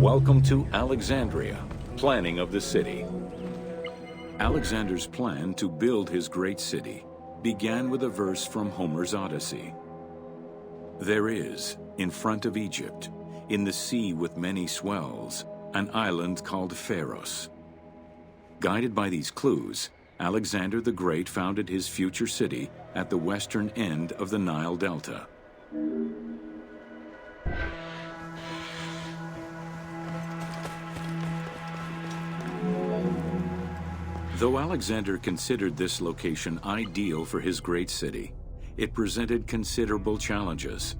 Welcome to Alexandria, planning of the city. Alexander's plan to build his great city began with a verse from Homer's Odyssey. There is, in front of Egypt, in the sea with many swells, an island called Pharos. Guided by these clues, Alexander the Great founded his future city at the western end of the Nile Delta. Though Alexander considered this location ideal for his great city, it presented considerable challenges.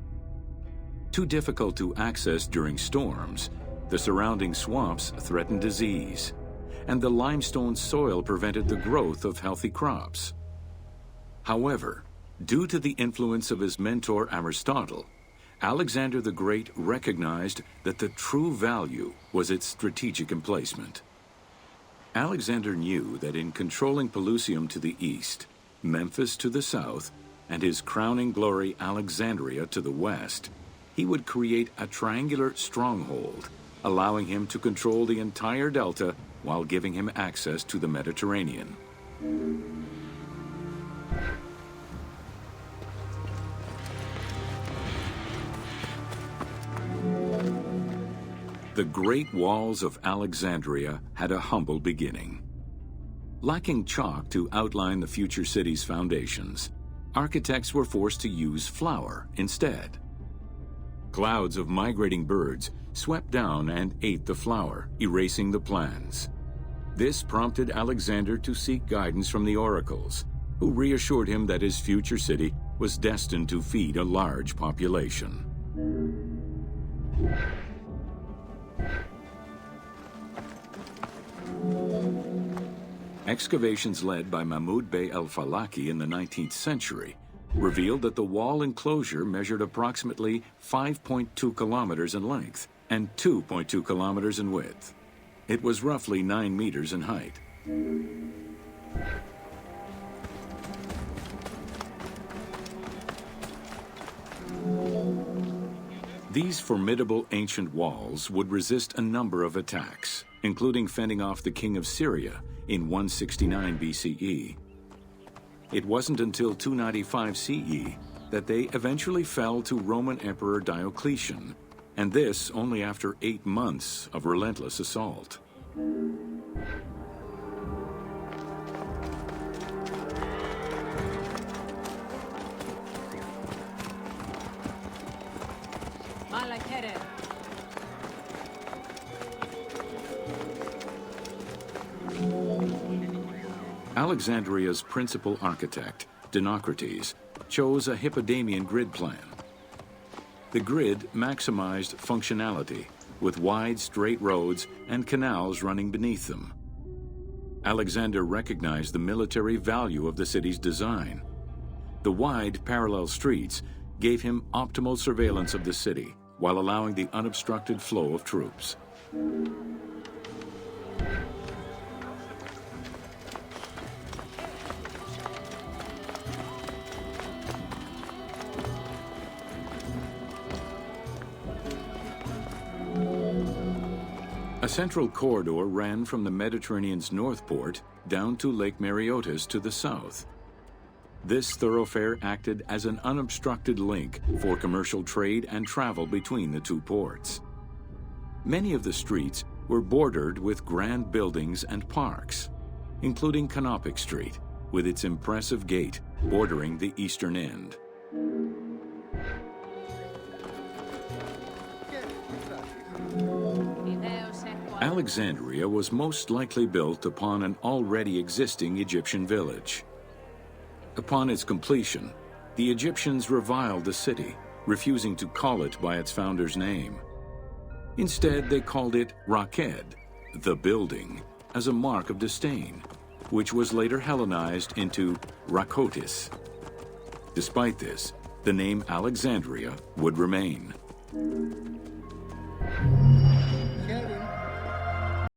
Too difficult to access during storms, the surrounding swamps threatened disease, and the limestone soil prevented the growth of healthy crops. However, due to the influence of his mentor Aristotle, Alexander the Great recognized that the true value was its strategic emplacement. Alexander knew that in controlling Pelusium to the east, Memphis to the south, and his crowning glory Alexandria to the west, he would create a triangular stronghold, allowing him to control the entire delta while giving him access to the Mediterranean. The great walls of Alexandria had a humble beginning. Lacking chalk to outline the future city's foundations, architects were forced to use flour instead. Clouds of migrating birds swept down and ate the flour, erasing the plans. This prompted Alexander to seek guidance from the oracles, who reassured him that his future city was destined to feed a large population. Excavations led by Mahmud Bey el-Falaki in the 19th century revealed that the wall enclosure measured approximately 5.2 kilometers in length and 2.2 kilometers in width. It was roughly 9 meters in height. These formidable ancient walls would resist a number of attacks, including fending off the king of Syria in 169 BCE. It wasn't until 295 CE that they eventually fell to Roman Emperor Diocletian, and this only after 8 months of relentless assault. Alexandria's principal architect, Dinocrates, chose a Hippodamian grid plan. The grid maximized functionality, with wide, straight roads and canals running beneath them. Alexander recognized the military value of the city's design. The wide, parallel streets gave him optimal surveillance of the city, while allowing the unobstructed flow of troops. A central corridor ran from the Mediterranean's north port down to Lake Mareotis to the south. This thoroughfare acted as an unobstructed link for commercial trade and travel between the two ports. Many of the streets were bordered with grand buildings and parks, including Canopic Street, with its impressive gate bordering the eastern end. Alexandria was most likely built upon an already existing Egyptian village. Upon its completion, the Egyptians reviled the city, refusing to call it by its founder's name. Instead, they called it Raked, the building, as a mark of disdain, which was later Hellenized into Rakotis. Despite this, the name Alexandria would remain.